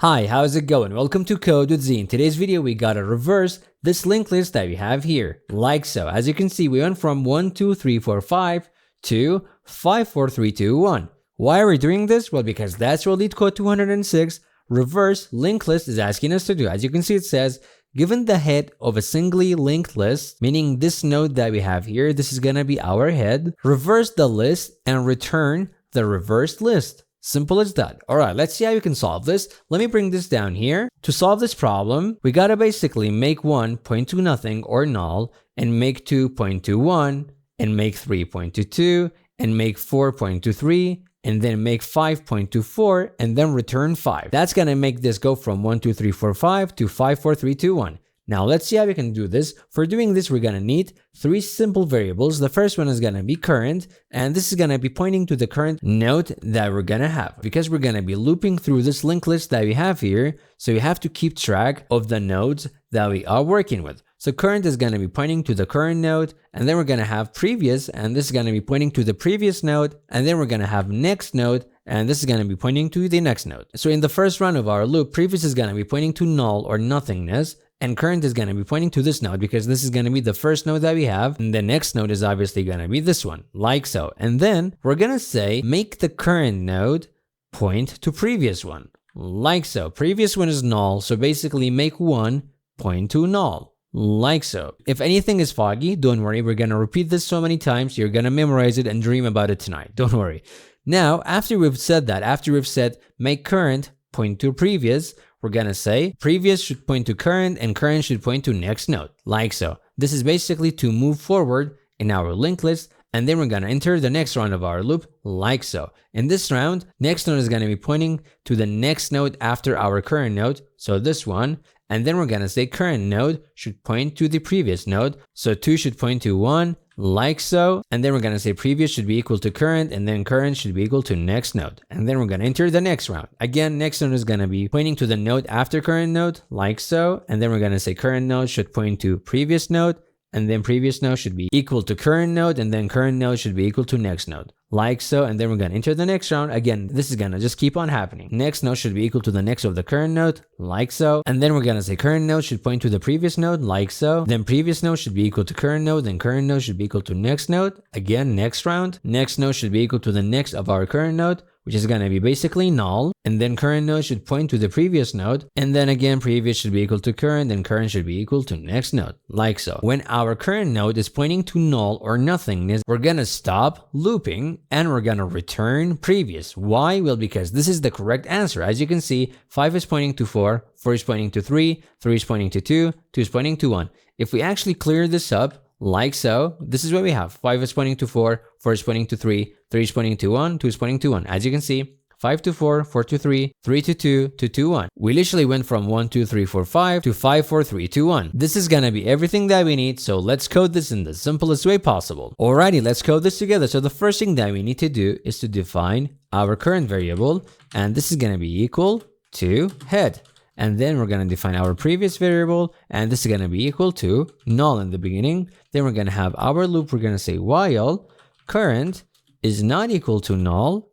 Hi, how's it going? Welcome to Code with Z. In today's video, we gotta reverse this linked list that we have here, like so. As you can see, we went from 1, 2, 3, 4, 5 to 5, 4, 3, 2, 1. Why are we doing this? Well, because that's what LeetCode 206 reverse linked list is asking us to do. As you can see, it says, given the head of a singly linked list, meaning this node that we have here, this is gonna be our head, reverse the list and return the reversed list. Simple as that. All right, let's see how you can solve this. Let me bring this down here. To solve this problem, we gotta basically make 1 point to nothing or null, and make 2 point to 1, and make 3 point to 2, and make 4 point to 3, and then make 5 point to 4, and then return 5. That's gonna make this go from 1, 2, 3, 4, 5 to 5, 4, 3, 2, 1. Now let's see how we can do this. For doing this, we're gonna need 3 simple variables. The first one is gonna be current, and this is gonna be pointing to the current node that we're gonna have. Because we're gonna be looping through this linked list that we have here, so you have to keep track of the nodes that we are working with. So current is gonna be pointing to the current node, and then we're gonna have previous, and this is gonna be pointing to the previous node, and then we're gonna have next node, and this is going to be pointing to the next node. So in the first run of our loop, previous is going to be pointing to null or nothingness, and current is going to be pointing to this node because this is going to be the first node that we have, and the next node is obviously going to be this one, like so. And then we're going to say, make the current node point to previous one, like so. Previous one is null, so basically make 1 point to null, like so. If anything is foggy, don't worry, we're going to repeat this so many times, you're going to memorize it and dream about it tonight, don't worry. Now, after we've said that, after we've said make current point to previous, we're gonna say previous should point to current and current should point to next node, like so. This is basically to move forward in our linked list, and then we're gonna enter the next round of our loop, like so. In this round, next node is gonna be pointing to the next node after our current node, so this one, and then we're gonna say current node should point to the previous node, so 2 should point to 1, like so, and then we're gonna say previous should be equal to current, and then current should be equal to next node, and then we're gonna enter the next round. Again, next node is gonna be pointing to the node after current node, like so, and then we're gonna say current node should point to previous node, and then previous node should be equal to current node, and then current node should be equal to next node, like so, and then we're gonna enter the next round. Again, this is gonna just keep on happening. Next node should be equal to the next of the current node, like so, and then we're gonna say current node should point to the previous node, like so, then previous node should be equal to current node, then current node should be equal to next node. Again, next round, next node should be equal to the next of our current node, which is gonna be basically null, and then current node should point to the previous node, and then again previous should be equal to current, and current should be equal to next node, like so. When our current node is pointing to null or nothingness, we're gonna stop looping and we're gonna return previous. Why? Well, because this is the correct answer. As you can see, 5 is pointing to 4, 4 is pointing to 3, 3 is pointing to 2, 2 is pointing to 1. If we actually clear this up, like so, this is what we have. 5 is pointing to 4, 4 is pointing to 3, 3 is pointing to 1, 2 is pointing to 1. As you can see, 5 to 4, 4 to 3, 3 to 2, to 2, 1. We literally went from 1, 2, 3, 4, 5 to 5, 4, 3, 2, 1. This is gonna be everything that we need, so let's code this in the simplest way possible. Alrighty, let's code this together. So the first thing that we need to do is to define our current variable, and this is gonna be equal to head. And then we're gonna define our previous variable, and this is gonna be equal to null in the beginning. Then we're gonna have our loop, we're gonna say while current is not equal to null,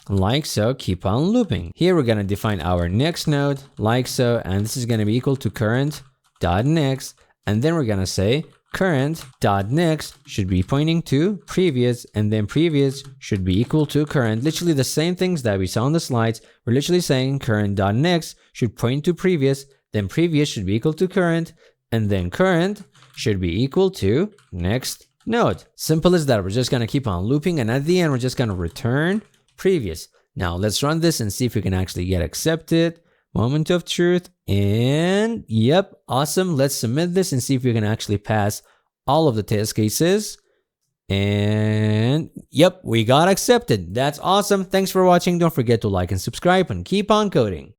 like so, keep on looping. Here we're gonna define our next node, like so, and this is gonna be equal to current dot next, and then we're gonna say current dot next should be pointing to previous, and then previous should be equal to current. Literally the same things that we saw on the slides. We're literally saying current dot next should point to previous, then previous should be equal to current, and then current should be equal to next node. Simple as that. We're just gonna keep on looping, and at the end we're just gonna return previous. Now let's run this and see if we can actually get accepted. Moment of truth, and yep, awesome. Let's submit this and see if we can actually pass all of the test cases. And yep, we got accepted. That's awesome. Thanks for watching. Don't forget to like and subscribe, and keep on coding.